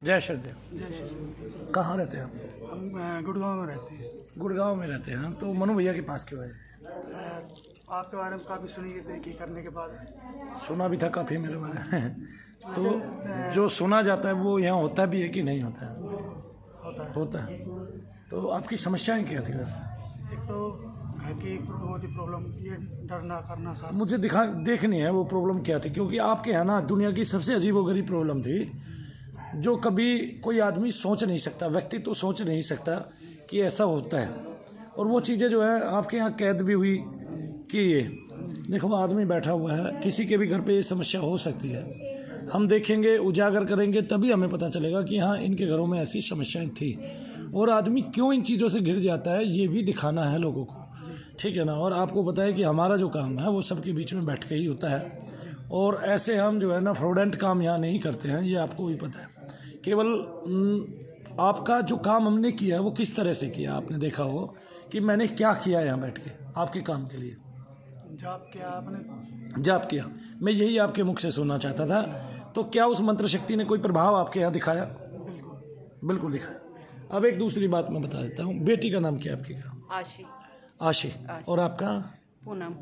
जय श्रीदेव। जय श्री। कहाँ रहते हैं आप? हम गुड़गांव में रहते हैं। गुड़गांव में रहते हैं। तो मनु भैया के पास क्यों आए? आपके बारे में काफ़ी सुनी देखी करने के बाद सुना भी था काफ़ी मेरे बारे में। तो जो सुना जाता है वो यहाँ होता भी है कि नहीं होता है? होता है। तो आपकी समस्याएं क्या थी वैसे? एक तो घर की बहुत ही प्रॉब्लम, ये डरना करना साथ। मुझे देखनी है वो प्रॉब्लम क्या थी, क्योंकि आपके यहाँ ना दुनिया की सबसे अजीबोगरीब प्रॉब्लम थी जो कभी कोई आदमी सोच नहीं सकता, व्यक्ति तो सोच नहीं सकता कि ऐसा होता है। और वो चीज़ें जो है आपके यहाँ कैद भी हुई कि ये देखो आदमी बैठा हुआ है, किसी के भी घर पे ये समस्या हो सकती है। हम देखेंगे, उजागर करेंगे, तभी हमें पता चलेगा कि हाँ इनके घरों में ऐसी समस्याएं थी और आदमी क्यों इन चीज़ों से घिर जाता है, ये भी दिखाना है लोगों को, ठीक है ना। और आपको पता है कि हमारा जो काम है वो सबके बीच में बैठ के ही होता है और ऐसे हम जो है ना फ्रॉडेंट काम यहाँ नहीं करते हैं, ये आपको भी पता है। केवल आपका जो काम हमने किया है वो किस तरह से किया, आपने देखा हो कि मैंने क्या किया यहाँ बैठ के आपके काम के लिए। जाप किया आपने? जाप किया, मैं यही आपके मुख से सुनना चाहता था। तो क्या उस मंत्र शक्ति ने कोई प्रभाव आपके यहाँ दिखाया? बिल्कुल दिखाया। अब एक दूसरी बात मैं बता देता हूँ, बेटी का नाम क्या है आपकी? आशी। आशी। और आपका? पूनम।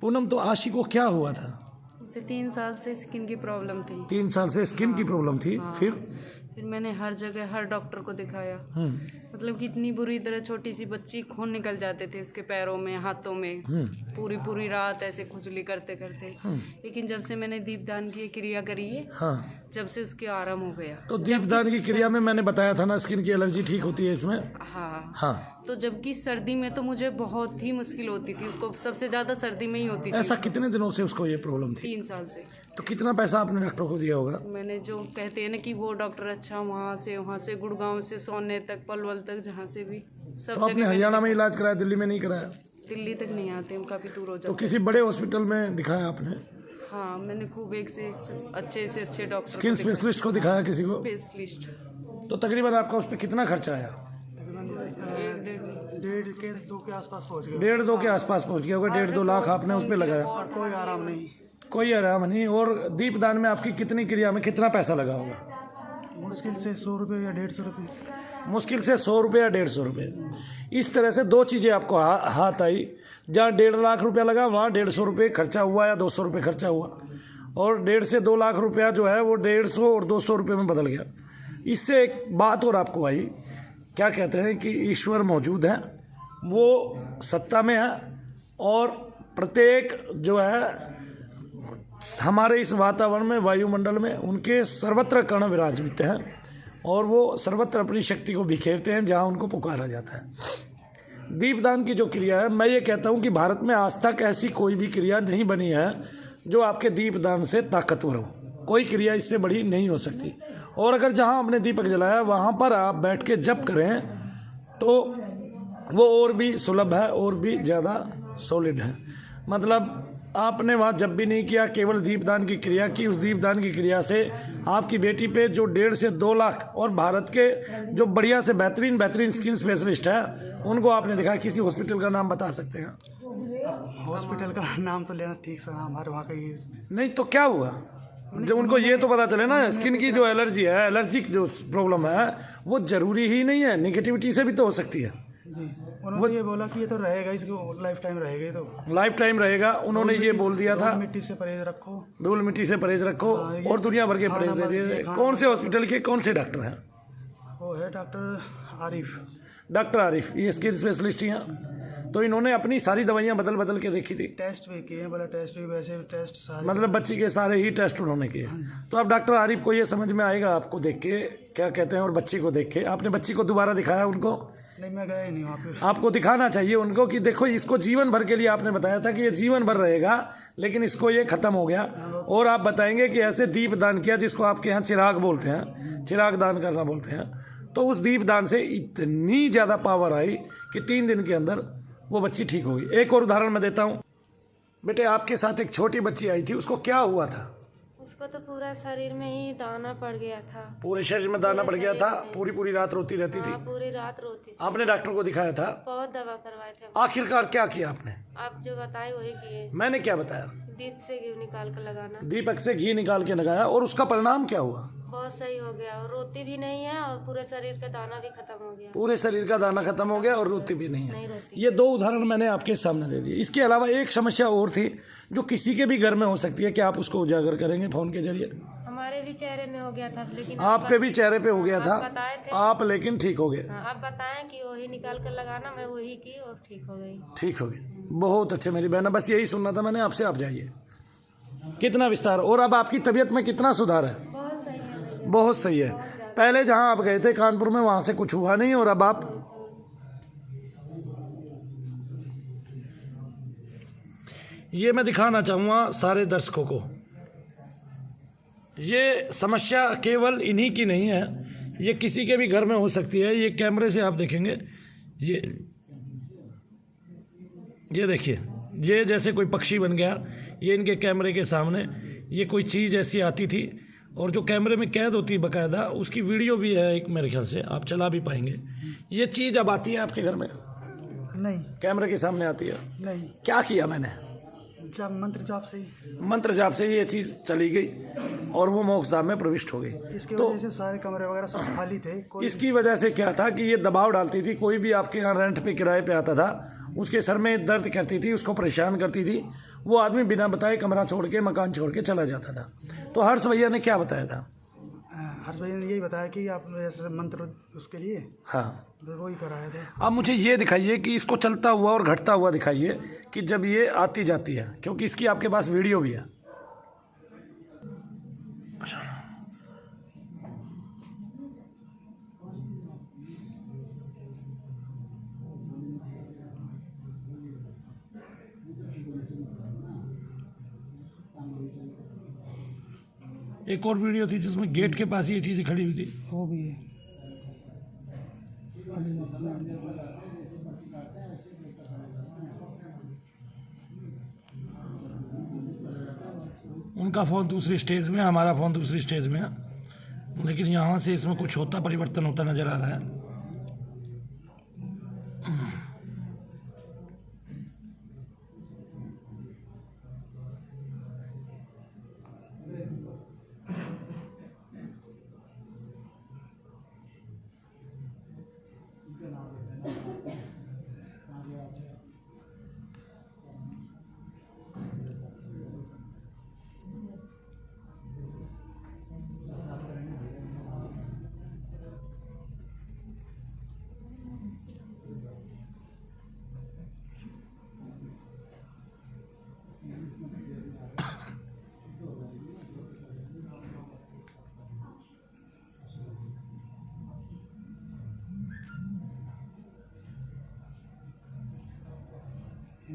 पूनम। तो आशी को क्या हुआ था? उसे 3 साल से स्किन की प्रॉब्लम थी। 3 साल से स्किन की प्रॉब्लम थी। हाँ। फिर मैंने हर जगह हर डॉक्टर को दिखाया। मतलब कि इतनी बुरी तरह छोटी सी बच्ची खून निकल जाते थे उसके पैरों में, हाथों में, पूरी रात ऐसे खुजली करते करते। लेकिन जब से मैंने दीपदान की क्रिया करी है, हाँ, जब से उसके आराम हो गया। तो दीपदान की क्रिया में मैंने बताया था ना, स्किन की एलर्जी ठीक होती है इसमें। हाँ हाँ। तो जबकि सर्दी में तो मुझे बहुत ही मुश्किल होती थी, उसको सबसे ज्यादा सर्दी में ही होती थी। ऐसा कितने दिनों से उसको ये प्रॉब्लम थी? 3 साल से। तो कितना पैसा आपने डॉक्टर को दिया होगा? मैंने जो कहते हैं ना कि वो डॉक्टर अच्छा, वहाँ से गुड़गांव से सोने तक, पलवल तक, जहाँ से भी सब तो आपने हरियाणा में इलाज कराया, दिल्ली में नहीं कराया? दिल्ली तक नहीं आते, हम काफ़ी दूर हो तो जाते। किसी बड़े हॉस्पिटल में दिखाया आपने? हाँ मैंने खूब एक से अच्छे से अच्छे डॉक्टर, स्किन स्पेशलिस्ट को दिखाया किसी को? स्पेशलिस्ट। तो तकरीबन आपका उस पर कितना खर्चा आया? डेढ़ के 2 के आसपास पहुंच गया। 1.5-2 के आसपास पहुंच गया होगा। 1.5-2 लाख आपने उस पर लगाया और कोई आराम नहीं। कोई आराम नहीं। और दीपदान में आपकी कितनी क्रिया में कितना पैसा लगा होगा? मुश्किल से 100 रुपये या 150 रुपये। मुश्किल से 100 रुपये या 150 रुपये। इस तरह से 2 चीज़ें आपको हाथ आई। जहाँ 1.5 लाख रुपया लगा वहाँ 150 रुपये खर्चा हुआ या 200 रुपये खर्चा हुआ, और 1.5 से 2 लाख रुपया जो है वो 150 और 200 रुपये में बदल गया। इससे एक बात और आपको आई, क्या कहते हैं कि ईश्वर मौजूद है, वो सत्ता में है और प्रत्येक जो है हमारे इस वातावरण में, वायुमंडल में उनके सर्वत्र कण विराजित हैं और वो सर्वत्र अपनी शक्ति को बिखेरते हैं जहाँ उनको पुकारा जाता है। दीपदान की जो क्रिया है, मैं ये कहता हूँ कि भारत में आज तक ऐसी कोई भी क्रिया नहीं बनी है जो आपके दीपदान से ताकतवर हो। कोई क्रिया इससे बड़ी नहीं हो सकती। और अगर जहाँ आपने दीपक जलाया वहाँ पर आप बैठ के जप करें तो वो और भी सुलभ है और भी ज़्यादा सॉलिड है। मतलब आपने वहाँ जब भी नहीं किया, केवल दीपदान की क्रिया की। उस दीपदान की क्रिया से आपकी बेटी पे जो 1.5 से 2 लाख, और भारत के जो बढ़िया से बेहतरीन स्किन स्पेशलिस्ट है उनको आपने दिखाया। किसी हॉस्पिटल का नाम बता सकते हैं? हॉस्पिटल का नाम तो लेना ठीक से, हमारे वहाँ का ही नहीं। तो क्या हुआ जब उनको ये तो पता चले ना, स्किन की जो एलर्जी है, एलर्जिक जो प्रॉब्लम है वो जरूरी ही नहीं है, निगेटिविटी से भी तो हो सकती है जी। उन्होंने ये बोला कि ये तो रहेगा, इसको लाइफ टाइम रहेगा, ये तो लाइफ टाइम रहेगा। उन्होंने ये बोल दिया था मिट्टी से परहेज रखो, धूल मिट्टी से परहेज रखो और दुनिया भर के परहेज दे दिए। कौन से हॉस्पिटल के कौन से डॉक्टर हैं? वो है डॉक्टर आरिफ। डॉक्टर आरिफ, ये स्किन स्पेशलिस्ट हैं। तो इन्होंने अपनी सारी दवाइयाँ बदल के देखी थी, टेस्ट भी किए, बोला टेस्ट भी, वैसे टेस्ट सारे, मतलब बच्ची के सारे ही टेस्ट उन्होंने किए। तो अब डॉक्टर आरिफ को ये समझ में आएगा आपको देख के, क्या कहते हैं, और बच्ची को देख के। आपने बच्ची को दोबारा दिखाया उनको? नहीं, मैं गया ही नहीं वहाँ पे। आपको दिखाना चाहिए उनको कि देखो इसको जीवन भर के लिए आपने बताया था कि ये जीवन भर रहेगा, लेकिन इसको ये खत्म हो गया। और आप बताएंगे कि ऐसे दीप दान किया जिसको आपके यहाँ चिराग बोलते हैं, चिराग दान करना बोलते हैं। तो उस दीप दान से इतनी ज़्यादा पावर आई कि 3 दिन के अंदर वो बच्ची ठीक हो गई। एक और उदाहरण मैं देता हूँ। बेटे आपके साथ एक छोटी बच्ची आई थी, उसको क्या हुआ था? उसको तो पूरा शरीर में ही दाना पड़ गया था। पूरे शरीर में दाना पड़ गया था, पूरी रात रोती रहती थी। हाँ, पूरी रात रोती थी। आपने डॉक्टर को दिखाया था? बहुत दवा करवाए थे। आखिरकार क्या किया आपने? आप जो बताए वही किए। मैंने क्या बताया? दीप से घी निकाल कर लगाना। दीपक से घी निकाल के लगाया और उसका परिणाम क्या हुआ? बहुत सही हो गया और रोती भी नहीं है और पूरे शरीर का दाना भी खत्म हो गया। पूरे शरीर का दाना खत्म हो गया और रोती भी नहीं नहीं है। रोती। ये 2 उदाहरण मैंने आपके सामने दे दिए। इसके अलावा एक समस्या और थी जो किसी के भी घर में हो सकती है, क्या आप उसको उजागर करेंगे फोन के जरिए? हमारे भी चेहरे में हो गया था, लेकिन आपके भी चेहरे पे हो गया था, आप बताए थे। आप लेकिन ठीक हो गए। हाँ, आप बताएं कि वही निकाल कर लगाना, मैं वही की और ठीक हो गई। ठीक हो गए, बहुत अच्छे मेरी बहन। बस यही सुनना था मैंने आपसे। आप जाइए। कितना विस्तार, और अब आपकी तबीयत में कितना सुधार है? बहुत सही है। बहुत सही है। पहले जहां आप गए थे कानपुर में, वहां से कुछ हुआ नहीं, और अब आप ये मैं दिखाना चाहूँगा सारे दर्शकों को, ये समस्या केवल इन्हीं की नहीं है, ये किसी के भी घर में हो सकती है। ये कैमरे से आप देखेंगे, ये देखिए, ये जैसे कोई पक्षी बन गया, ये इनके कैमरे के सामने ये कोई चीज़ ऐसी आती थी, और जो कैमरे में कैद होती है बाकायदा, उसकी वीडियो भी है एक, मेरे ख्याल से आप चला भी पाएंगे। ये चीज़ अब आती है आपके घर में? नहीं कैमरे के सामने आती है? नहीं, क्या किया मैंने? जब मंत्र जाप से ही मंत्र जाप से ये चीज़ चली गई और वो मोक्षधाम में प्रविष्ट हो गई। इसकी तो वजह से सारे कमरे वगैरह सब खाली थे। कोई इसकी वजह से क्या था कि ये दबाव डालती थी। कोई भी आपके यहाँ रेंट पे किराए पे आता था, उसके सर में दर्द करती थी, उसको परेशान करती थी, वो आदमी बिना बताए कमरा छोड़ के, मकान छोड़ के चला जाता था। तो हर्ष भैया ने क्या बताया था? हर्ष भाई ने यही बताया कि आप ऐसे मंत्र उसके लिए हाँ, वही कराए थे। अब मुझे ये दिखाइए कि इसको चलता हुआ और घटता हुआ दिखाइए कि जब ये आती जाती है, क्योंकि इसकी आपके पास वीडियो भी है। एक और वीडियो थी जिसमें गेट के पास ये चीज़ खड़ी हुई थी। वो भी है। उनका फ़ोन दूसरी स्टेज में, हमारा फ़ोन दूसरी स्टेज में है, लेकिन यहाँ से इसमें कुछ होता, परिवर्तन होता नज़र आ रहा है।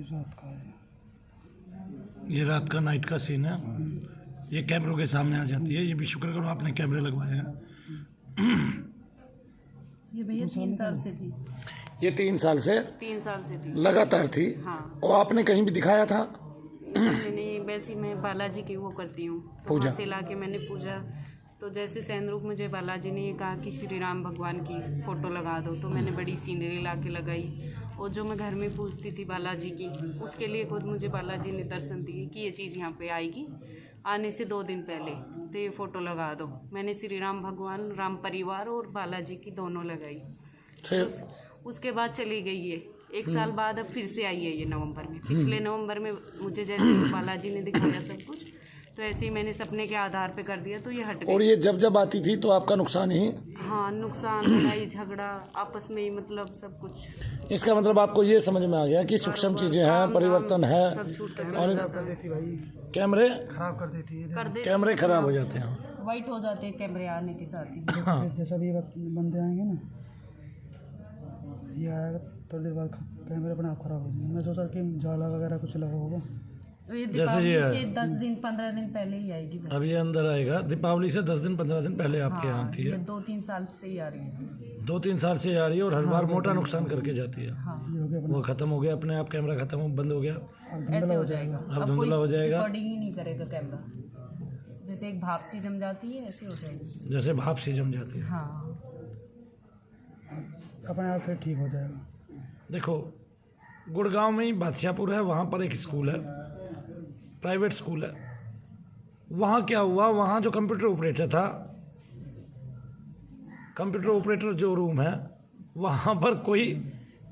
रात का है। ये रात का नाइट का सीन है। ये कैमरों के सामने आ जाती है। ये भी शुक्र करो आपने कैमरे लगवाए हैं। ये भैया 3 साल से थी। ये 3 साल से 3 साल से थी लगातार थी। हाँ। और आपने कहीं भी दिखाया था? मैंने वैसे मैं बालाजी की वो करती हूँ, तो पूजा। वहाँ से लाके मैंने पूजा, तो जैसे सैनरूप मुझे बालाजी ने ये कहा कि श्री राम भगवान की फ़ोटो लगा दो, तो मैंने बड़ी सीनरी ला के लगाई। और जो मैं घर में पूजती थी बालाजी की, उसके लिए खुद मुझे बालाजी ने दर्शन दिए कि ये चीज़ यहाँ पे आएगी, आने से 2 दिन पहले, तो ये फ़ोटो लगा दो। मैंने श्री राम भगवान, राम परिवार और बालाजी की दोनों लगाई। फिर उसके बाद चली गई ये 1 साल बाद, अब फिर से आई है ये नवंबर में। पिछले नवंबर में मुझे जैसे बालाजी ने दिखाया सब कुछ, तो ऐसे ही मैंने सपने के आधार पे कर दिया, तो ये हट और गई। ये जब जब आती थी तो आपका नुकसान ही? हाँ, नुकसान, लड़ाई झगड़ा आपस में ही, मतलब सब कुछ। इसका मतलब आपको ये समझ में आ गया कि सूक्ष्म चीजें हैं, परिवर्तन है, सब छूटता और खराब कर देती भाई, कैमरे खराब कर देती है। कर दे, कैमरे खराब हो जाते हैं। वाइट हो जाते हैं कैमरे आने के साथ ही। हाँ। जैसा भी बंदे आएंगे ना, ये आएगा थोड़ी देर बाद कैमरे अपने आप खराब हो जाएंगे। मैं सोचा कि जाला वगैरह कुछ लगा होगा। तो ये जैसे दीपावली ये से 10 दिन 15 दिन पहले ही आएगी बस। अब ये अंदर आएगा दीपावली से 10 दिन 15 दिन पहले आपके यहाँ आती ये है। 2-3 साल से ही आ रही है। 2-3 साल से आ रही है और हर बार मोटा नुकसान करके जाती है। हाँ, ये हो गया वो खत्म हो गया अपने आप, कैमरा खत्म हो, बंद हो गया। ऐसे हो जाएगा। अब धुंधला हो जाएगा। रिकॉर्डिंग ही नहीं करेगा कैमरा, जैसे एक भाप सी जम जाती है ऐसे हो जाएगी। जैसे भाप सी जम जाती है। हाँ, अपने आप फिर ठीक हो जाएगा। देखो, गुड़गांव में ही बादशाहपुर है, वहाँ पर एक स्कूल है, प्राइवेट स्कूल है। वहाँ क्या हुआ, वहाँ जो कंप्यूटर ऑपरेटर था कंप्यूटर ऑपरेटर जो रूम है वहाँ पर कोई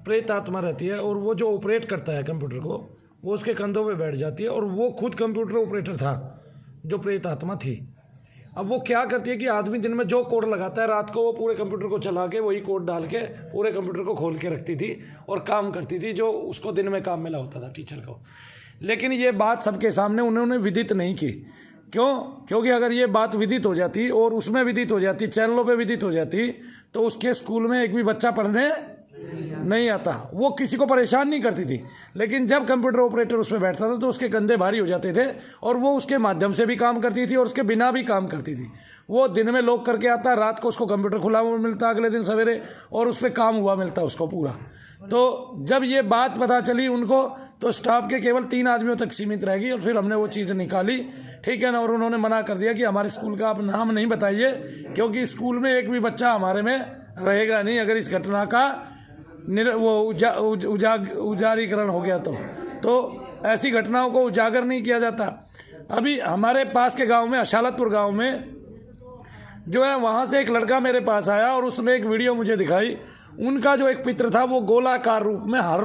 प्रेत आत्मा रहती है, और वो जो ऑपरेट करता है कंप्यूटर को वो उसके कंधों पे बैठ जाती है, और वो खुद कंप्यूटर ऑपरेटर था जो प्रेत आत्मा थी। अब वो क्या करती है कि आदमी दिन में जो कोड लगाता है रात को वो पूरे कंप्यूटर को चला के वही कोड डाल के पूरे कंप्यूटर को खोल के रखती थी और काम करती थी, जो उसको दिन में काम मिला होता था टीचर को। लेकिन ये बात सबके सामने उन्होंने विदित नहीं की। क्यों? क्योंकि अगर ये बात विदित हो जाती और उसमें विदित हो जाती, चैनलों पे विदित हो जाती, तो उसके स्कूल में एक भी बच्चा पढ़ने नहीं आता। वो किसी को परेशान नहीं करती थी। लेकिन जब कंप्यूटर ऑपरेटर उस पर बैठता था तो उसके कंधे भारी हो जाते थे, और वो उसके माध्यम से भी काम करती थी और उसके बिना भी काम करती थी। वो दिन में लॉक करके आता, रात को उसको कंप्यूटर खुला हुआ मिलता अगले दिन सवेरे, और उस पर काम हुआ मिलता उसको पूरा। तो जब ये बात पता चली उनको, तो स्टाफ के केवल 3 आदमियों तक सीमित रहेगी, और फिर हमने वो चीज़ निकाली, ठीक है ना। और उन्होंने मना कर दिया कि हमारे स्कूल का आप नाम नहीं बताइए, क्योंकि स्कूल में एक भी बच्चा हमारे में रहेगा नहीं अगर इस घटना का उजारीकरण हो गया तो ऐसी घटनाओं को उजागर नहीं किया जाता। अभी हमारे पास के गांव में, अशालतपुर गांव में जो है, वहाँ से एक लड़का मेरे पास आया और उसने एक वीडियो मुझे दिखाई। उनका जो एक पित्र था वो गोलाकार रूप में हर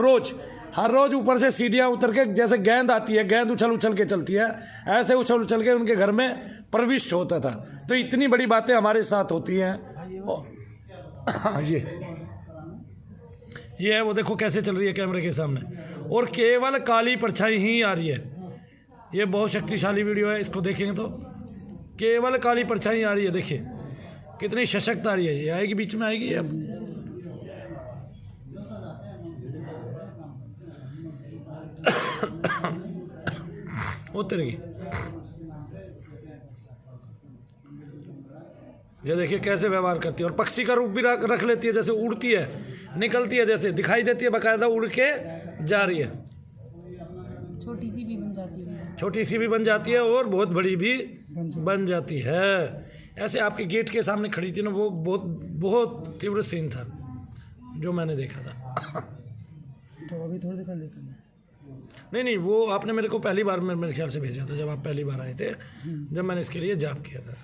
रोज ऊपर से सीढ़ियाँ उतर के, जैसे गेंद आती है, गेंद उछल के चलती है, ऐसे उछल के उनके घर में प्रविष्ट होता था। तो इतनी बड़ी बातें हमारे साथ होती हैं। ये है, वो देखो कैसे चल रही है कैमरे के सामने, और केवल काली परछाई ही आ रही है। ये बहुत शक्तिशाली वीडियो है, इसको देखेंगे तो केवल काली परछाई आ रही है। देखिए कितनी सशक्त आ रही है। ये आएगी, बीच में आएगी अब। उतरेगी। ये देखिए कैसे व्यवहार करती है, और पक्षी का रूप भी रख लेती है, जैसे उड़ती है, निकलती है, जैसे दिखाई देती है, बाकायदा उड़ के जा रही है। छोटी सी भी बन जाती है और बहुत बड़ी भी बन जाती है। ऐसे आपके गेट के सामने खड़ी थी ना, वो बहुत तीव्र सीन था जो मैंने देखा था। तो अभी थोड़ी देर देखा नहीं, वो आपने मेरे को पहली बार मेरे ख्याल से भेजा था, जब आप पहली बार आए थे, जब मैंने इसके लिए जाप किया था।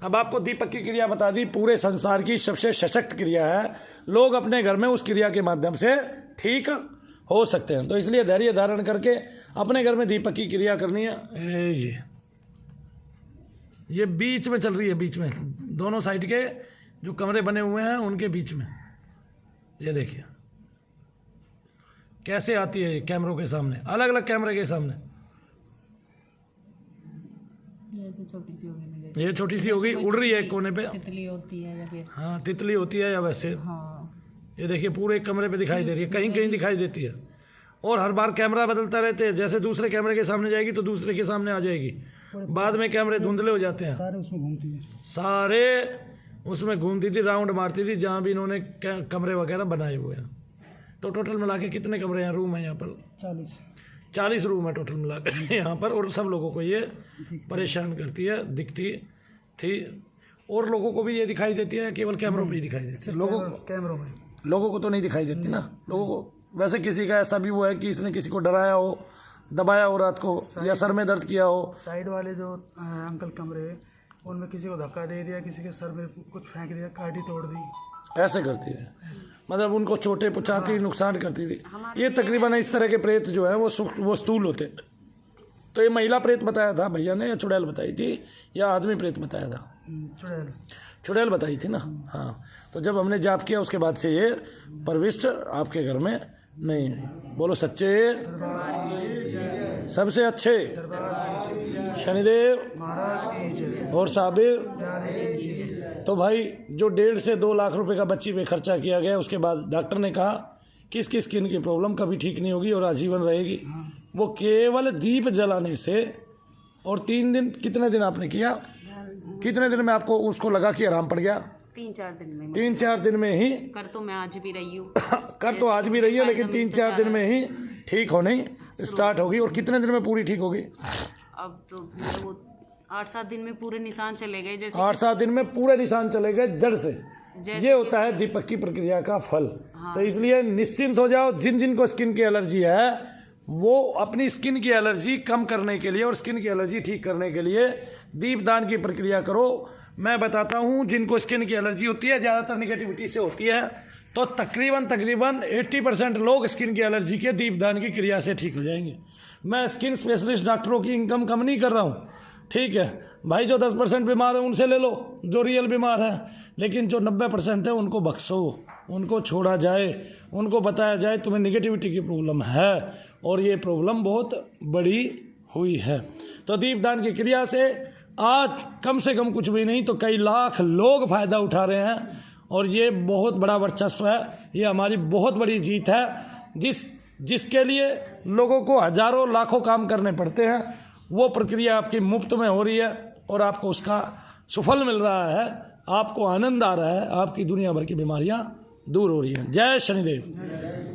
अब आपको दीपक की क्रिया बता दी, पूरे संसार की सबसे सशक्त क्रिया है। लोग अपने घर में उस क्रिया के माध्यम से ठीक हो सकते हैं। तो इसलिए धैर्य धारण करके अपने घर में दीपक की क्रिया करनी है। ये बीच में चल रही है, बीच में दोनों साइड के जो कमरे बने हुए हैं उनके बीच में। ये देखिए कैसे आती है कैमरों के सामने, अलग अलग कैमरे के सामने। ये छोटी सी होगी, ये छोटी सी होगी, उड़ रही है एक कोने पे। तितली होती है या फिर, हाँ तितली होती है या वैसे। हाँ ये देखिए पूरे कमरे पे दिखाई दे रही है, कहीं कहीं दिखाई देती है। और हर बार कैमरा बदलता रहते हैं, जैसे दूसरे कैमरे के सामने जाएगी तो दूसरे के सामने आ जाएगी, बाद में कैमरे धुंधले हो जाते हैं। सारे उसमें घूमती है, सारे उसमें घूमती थी, राउंड मारती थी जहाँ भी इन्होंने कमरे वगैरह बनाए हुए हैं। तो टोटल मिला के कितने कमरे हैं, रूम है यहाँ पर? 40 रूम है टोटल मिला के यहाँ पर। और सब लोगों को ये परेशान करती है, दिखती थी, और लोगों को भी ये दिखाई देती है, केवल कैमरों में ही दिखाई देती है। लोगों को तो नहीं दिखाई देती ना। लोगों को वैसे किसी का ऐसा भी वो है कि इसने किसी को डराया हो, दबाया हो रात को, या सर में दर्द किया हो। साइड वाले जो अंकल कमरे उनमें किसी को धक्का दे दिया, किसी के सर में कुछ फेंक दिया, काटी तोड़ दी, ऐसे करती है, मतलब उनको चोटें पहुँचाती, नुकसान करती थी। ये तकरीबन इस तरह के प्रेत जो है वो स्थूल होते। तो ये महिला प्रेत बताया था भैया ने, या चुड़ैल बताई थी, या आदमी प्रेत बताया था? चुड़ैल बताई थी ना। हाँ, तो जब हमने जाप किया उसके बाद से ये प्रविष्ट आपके घर में नहीं। बोलो सच्चे सबसे अच्छे शनिदेव और साबिर। तो भाई जो 1.5 से 2 लाख रुपए का बच्ची पे खर्चा किया गया, उसके बाद डॉक्टर ने कहा किसकी स्किन की प्रॉब्लम कभी ठीक नहीं होगी और आजीवन रहेगी, वो केवल दीप जलाने से। और 3 दिन, कितने दिन आपने किया, कितने दिन में आपको उसको लगा कि आराम पड़ गया? 3-4 दिन में। 3-4 दिन में ही कर तो मैं आज भी रही हूँ कर तो आज भी रही है, लेकिन 3-4 दिन में ही ठीक होने स्टार्ट होगी। और कितने दिन में पूरी ठीक होगी? अब तो वो 8-7 दिन में पूरे निशान चले गए। जैसे 8-7 दिन में पूरे निशान चले गए जड़ से। ये होता है दीपक की प्रक्रिया का फल। हाँ। तो इसलिए निश्चिंत हो जाओ। जिन जिन को स्किन की एलर्जी है वो अपनी स्किन की एलर्जी कम करने के लिए और स्किन की एलर्जी ठीक करने के लिए दीपदान की प्रक्रिया करो। मैं बताता हूँ, जिनको स्किन की एलर्जी होती है, ज़्यादातर निगेटिविटी से होती है, तो तकरीबन 80% लोग स्किन की एलर्जी के दीपदान की क्रिया से ठीक हो जाएंगे। मैं स्किन स्पेशलिस्ट डॉक्टरों की इनकम कम नहीं कर रहा हूँ, ठीक है भाई। जो 10% बीमार है उनसे ले लो, जो रियल बीमार है, लेकिन जो 90% है उनको बख्शो, उनको छोड़ा जाए, उनको बताया जाए तुम्हें निगेटिविटी की प्रॉब्लम है और ये प्रॉब्लम बहुत बड़ी हुई है। तो दीपदान की क्रिया से आज कम से कम कुछ भी नहीं तो कई लाख लोग फ़ायदा उठा रहे हैं और ये बहुत बड़ा वर्चस्व है, ये हमारी बहुत बड़ी जीत है। जिसके लिए लोगों को हजारों लाखों काम करने पड़ते हैं, वो प्रक्रिया आपकी मुफ्त में हो रही है और आपको उसका सुफल मिल रहा है, आपको आनंद आ रहा है, आपकी दुनिया भर की बीमारियां दूर हो रही हैं। जय शनिदेव।